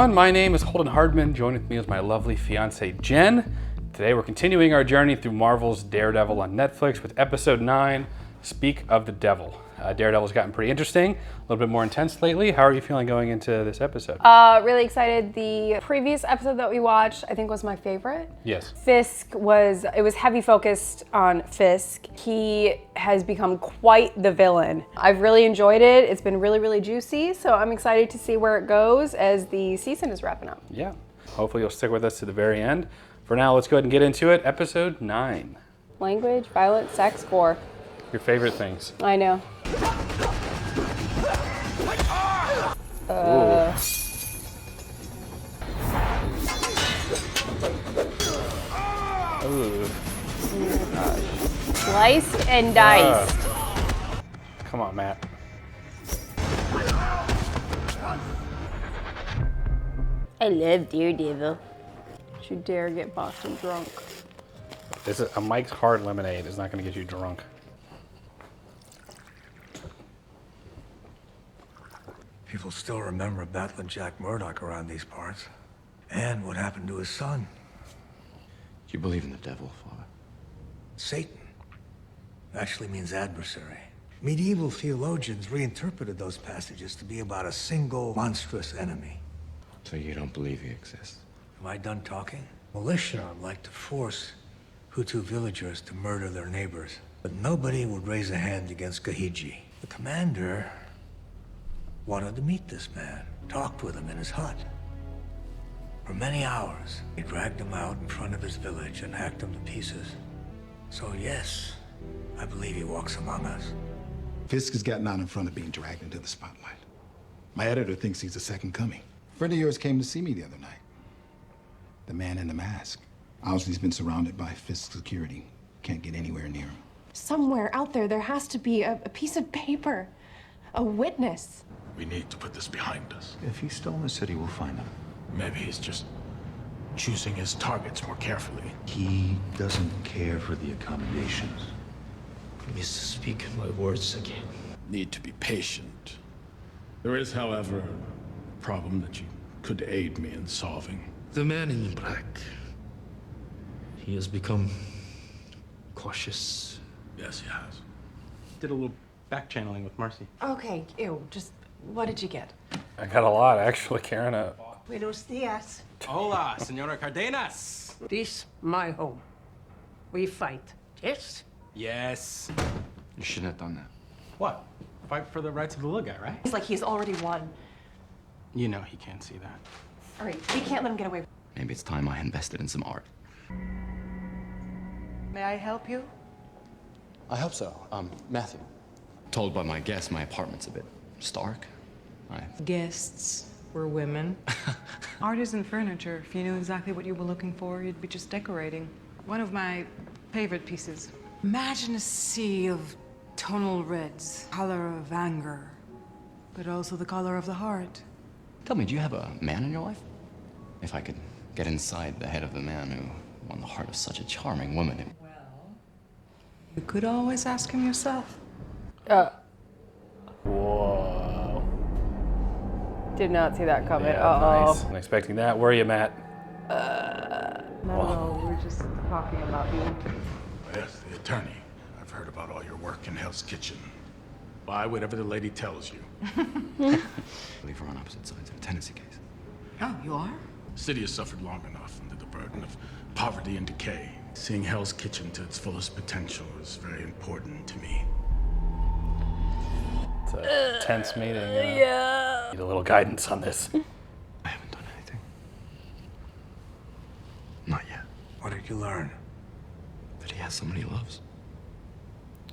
everyone. My name is Holden Hardman. Join with me is my lovely fiancée, Jen. Today we're continuing our journey through Marvel's Daredevil on Netflix with episode 9, Speak of the Devil. Daredevil's gotten pretty interesting, a little bit more intense lately. How are you feeling going into this episode? Really excited. The previous episode that we watched, I think, was my favorite. Yes. Fisk was heavy focused on Fisk. He has become quite the villain. I've really enjoyed it. It's been really, really juicy, so I'm excited to see where it goes as the season is wrapping up. Yeah. Hopefully you'll stick with us to the very end. For now, let's go ahead and get into it. Episode 9. Language, violence, sex, gore. Your favorite things. I know. Ooh. Sliced and diced. Come on, Matt. I love Daredevil. Don't you dare get Boston drunk. A Mike's Hard Lemonade is not going to get you drunk. People still remember battling Jack Murdoch around these parts. And what happened to his son. Do you believe in the devil, Father? Satan actually means adversary. Medieval theologians reinterpreted those passages to be about a single monstrous enemy. So you don't believe he exists? Am I done talking? Militia like to force Hutu villagers to murder their neighbors, but nobody would raise a hand against Gahiji. The commander wanted to meet this man, talked with him in his hut. For many hours, he dragged him out in front of his village and hacked him to pieces. So yes, I believe he walks among us. Fisk has gotten out in front of being dragged into the spotlight. My editor thinks he's the second coming. A friend of yours came to see me the other night. The man in the mask. Obviously, he's been surrounded by Fisk security. Can't get anywhere near him. Somewhere out there has to be a piece of paper. A witness. We need to put this behind us. If he's still in the city, we'll find him. Maybe he's just choosing his targets more carefully. He doesn't care for the accommodations. Please speak my words again. Need to be patient. There is, however, a problem that you could aid me in solving. The man in black. He has become cautious. Yes, he has. Did a little back channeling with Marcy. Okay, just what did you get? I got a lot, actually, Karen. Buenos dias. Hola, Senora Cardenas. This my home. We fight. Yes? Yes. You shouldn't have done that. What? Fight for the rights of the little guy, right? It's like he's already won. You know he can't see that. All right, we can't let him get away. Maybe it's time I invested in some art. May I help you? I hope so. Matthew. Told by my guests my apartment's a bit stark. Guests were women. Art isn't furniture. If you knew exactly what you were looking for, you'd be just decorating. One of my favorite pieces. Imagine a sea of tonal reds, color of anger, but also the color of the heart. Tell me, do you have a man in your life? If I could get inside the head of the man who won the heart of such a charming woman. Well, you could always ask him yourself. Whoa. Did not see that coming. Yeah, nice. Wasn't expecting that. Where are you, Matt? Not at all. We're just talking about you. Yes, the attorney. I've heard about all your work in Hell's Kitchen. Buy whatever the lady tells you. I believe we're on opposite sides of a tenancy case. Oh, you are? The city has suffered long enough under the burden of poverty and decay. Seeing Hell's Kitchen to its fullest potential is very important to me. It's a tense meeting. Yeah. Need a little guidance on this. I haven't done anything. Not yet. What did you learn? That he has someone he loves.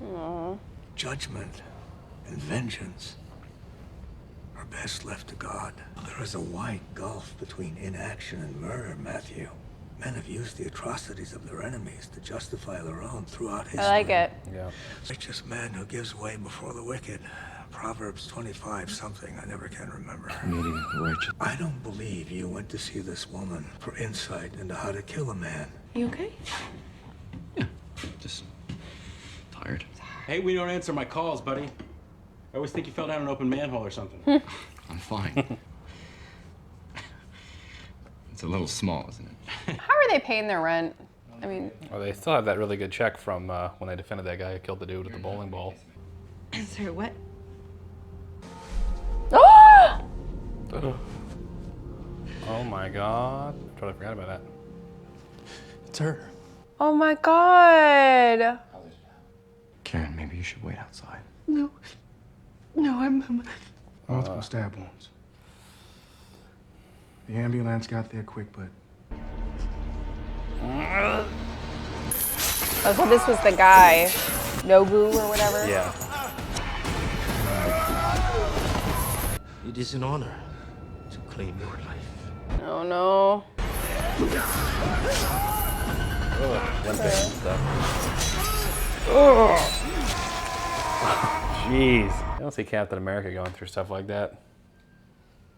Aww. Judgment and vengeance are best left to God. There is a wide gulf between inaction and murder, Matthew. Men have used the atrocities of their enemies to justify their own throughout history. I like it. Yeah. Righteous man who gives way before the wicked. Proverbs 25 something, I never can remember. Meaning righteous. I don't believe you went to see this woman for insight into how to kill a man. You okay? Yeah, just tired. Hey, we don't answer my calls, buddy. I always think you fell down an open manhole or something. I'm fine. It's a little small, isn't it? How are they paying their rent? I mean... Well, they still have that really good check from when they defended that guy who killed the dude with the bowling ball. Sorry, what? Oh my god. I totally forgot about that. It's her. Oh my god. Karen, maybe you should wait outside. No. No, I'm... Multiple stab wounds. The ambulance got there quick, but... Oh, so this was the guy. Nobu or whatever? Yeah. It is an honor to claim your life. Oh no. Limping and stuff. Oh. Jeez. I don't see Captain America going through stuff like that.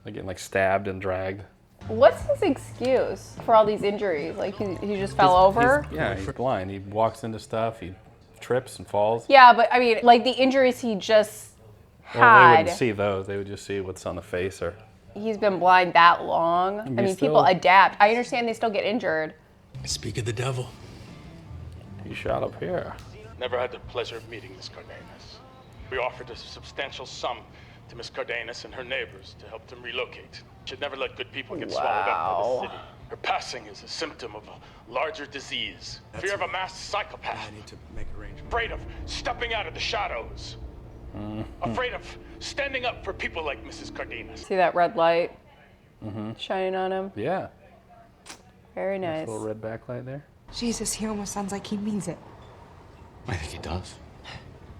Like getting like stabbed and dragged. What's his excuse for all these injuries? Like he just fell over? He's blind. He walks into stuff, he trips and falls. Yeah, but I mean, like the injuries he just Well, they had. wouldn't see those. They would just see what's on the face or... He's been blind that long. I mean, people adapt. I understand they still get injured. Speak of the devil. He shot up here. Never had the pleasure of meeting Miss Cardenas. We offered a substantial sum to Miss Cardenas and her neighbors to help them relocate. She'd never let good people get swallowed up by the city. Her passing is a symptom of a larger disease. Fear of a masked psychopath. I need to make arrangements. Afraid of stepping out of the shadows. Afraid of standing up for people like Mrs. Cardenas. See that red light shining on him? Yeah. Very nice. Nice little red backlight there. Jesus, he almost sounds like he means it. I think he does.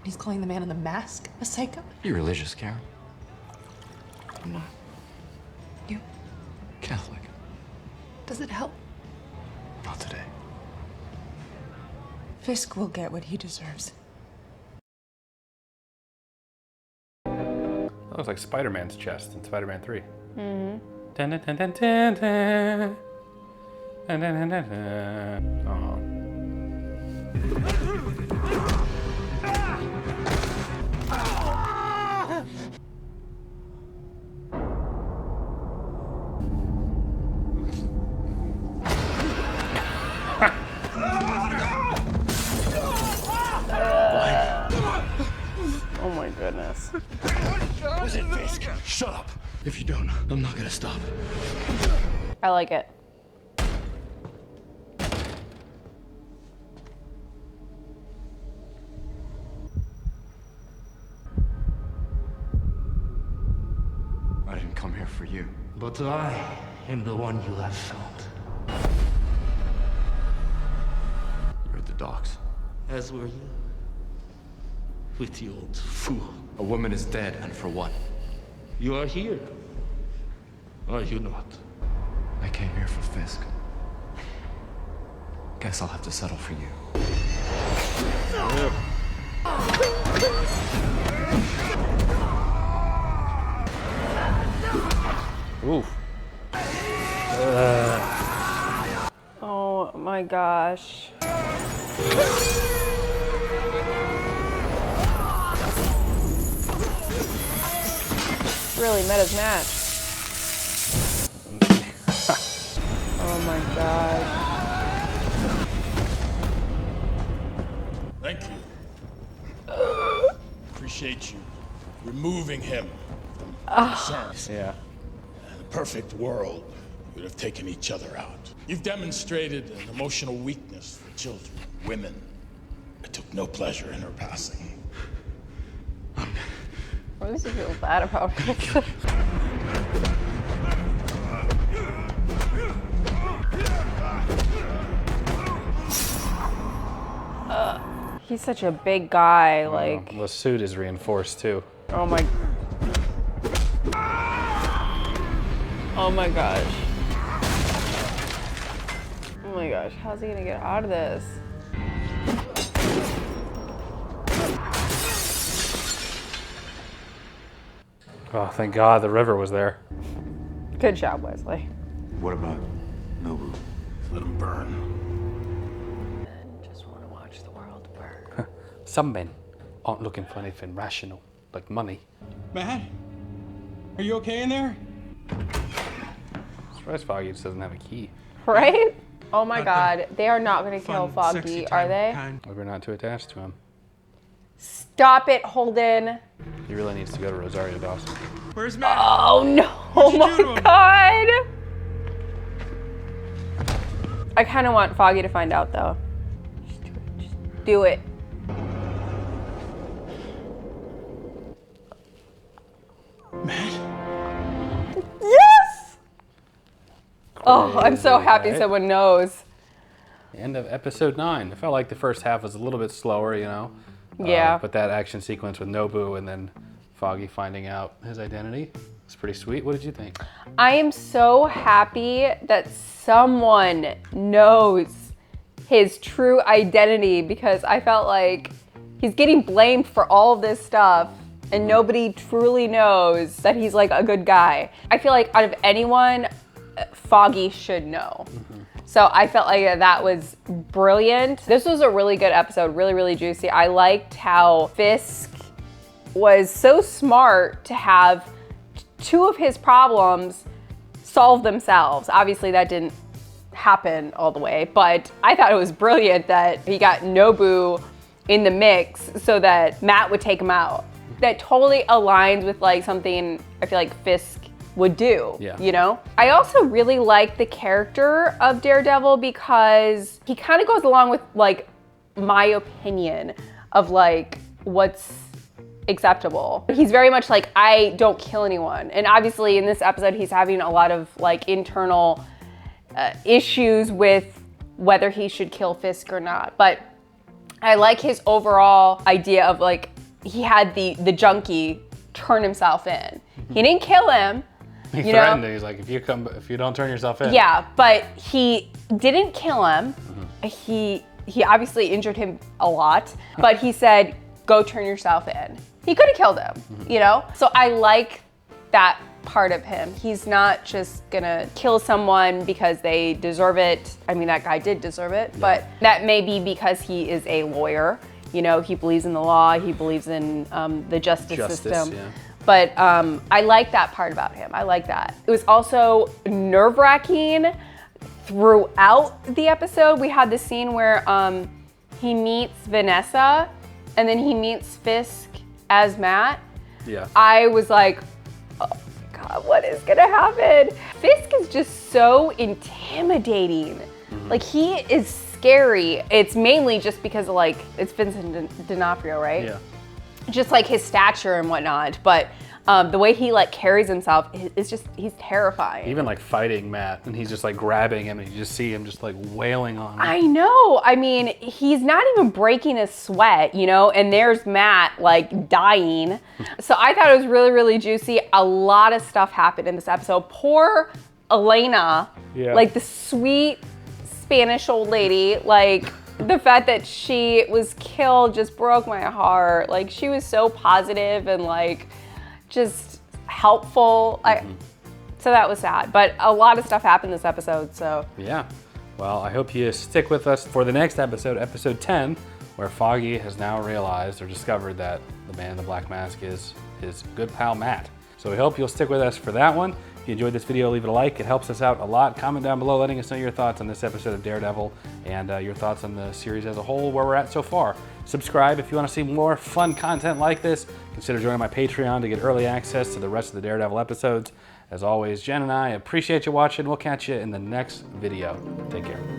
He's calling the man in the mask a psycho? You religious, Karen? I'm not. You? Catholic. Does it help? Not today. Fisk will get what he deserves. That looks like Spider-Man's chest in Spider-Man 3. Mm-hmm. Dun, dun, dun, dun, dun, dun. Dun, dun, dun, dun, dun. Oh. Oh my goodness. Was it Fisk? Shut up. If you don't, I'm not gonna stop. I like it. I didn't come here for you. But I am the one you have found. You're at the docks. As were you. With the old fool. A woman is dead, and for what? You are here. Are you not? I came here for Fisk. Guess I'll have to settle for you. Oof. Oh my gosh. Really met his match. Oh my gosh. Thank you. Appreciate you removing him from concerns. Yeah. In a perfect world, you'd have taken each other out. You've demonstrated an emotional weakness for children, women. I took no pleasure in her passing. What does he feel bad about it? He's such a big guy, like... The suit is reinforced too. Oh my... Oh my gosh. Oh my gosh, how's he gonna get out of this? Oh, thank God the river was there. Good job, Wesley. What about Nobu? Let him burn. Just want to watch the world burn. Some men aren't looking for anything rational, like money. Matt? Are you okay in there? surprised Foggy just doesn't have a key. Right? Oh my God, they are not gonna kill Foggy, are they? Hope we're not too attached to him. Stop it, Holden. He really needs to go to Rosario Dawson. Where's Matt? Oh no, oh my God. I kind of want Foggy to find out though. Just do it. Matt? Yes! Oh, I'm so happy right? someone knows. End of episode 9. It felt like the first half was a little bit slower, you know? Yeah. But that action sequence with Nobu and then Foggy finding out his identity was pretty sweet. What did you think? I am so happy that someone knows his true identity because I felt like he's getting blamed for all of this stuff and nobody truly knows that he's like a good guy. I feel like out of anyone, Foggy should know. So I felt like that was brilliant. This was a really good episode, really, really juicy. I liked how Fisk was so smart to have two of his problems solve themselves. Obviously that didn't happen all the way, but I thought it was brilliant that he got Nobu in the mix so that Matt would take him out. That totally aligns with like something I feel like Fisk would do, you know? I also really like the character of Daredevil because he kind of goes along with like my opinion of like what's acceptable. He's very much like, I don't kill anyone. And obviously in this episode, he's having a lot of like internal issues with whether he should kill Fisk or not. But I like his overall idea of like, he had the junkie turn himself in. He didn't kill him. He threatened him. He's like, if you don't turn yourself in. Yeah, but he didn't kill him. He obviously injured him a lot, but he said, go turn yourself in. He could have killed him, you know? So I like that part of him. He's not just gonna kill someone because they deserve it. I mean, that guy did deserve it, but that may be because he is a lawyer. You know, he believes in the law, he believes in the justice system. Yeah. But I like that part about him. I like that. It was also nerve-wracking throughout the episode. We had the scene where he meets Vanessa and then he meets Fisk as Matt. Yeah. I was like, oh my God, what is gonna happen? Fisk is just so intimidating. Like he is scary. It's mainly just because of like, it's Vincent D'Onofrio, right? Yeah. Just like his stature and whatnot, but the way he like carries himself is just, he's terrifying. Even like fighting Matt and he's just like grabbing him and you just see him just like wailing on him. I know, I mean, he's not even breaking a sweat, you know, and there's Matt like dying. So I thought it was really, really juicy. A lot of stuff happened in this episode. Poor Elena, like the sweet Spanish old lady, like the fact that she was killed just broke my heart. Like she was so positive and like just helpful. So that was sad, but a lot of stuff happened this episode, so. Yeah, well, I hope you stick with us for the next episode, episode 10, where Foggy has now realized or discovered that the man in the black mask is his good pal Matt. So we hope you'll stick with us for that one. If you enjoyed this video, leave it a like. It helps us out a lot. Comment down below letting us know your thoughts on this episode of Daredevil and your thoughts on the series as a whole, where we're at so far. Subscribe if you want to see more fun content like this. Consider joining my Patreon to get early access to the rest of the Daredevil episodes. As always, Jen and I appreciate you watching. We'll catch you in the next video. Take care.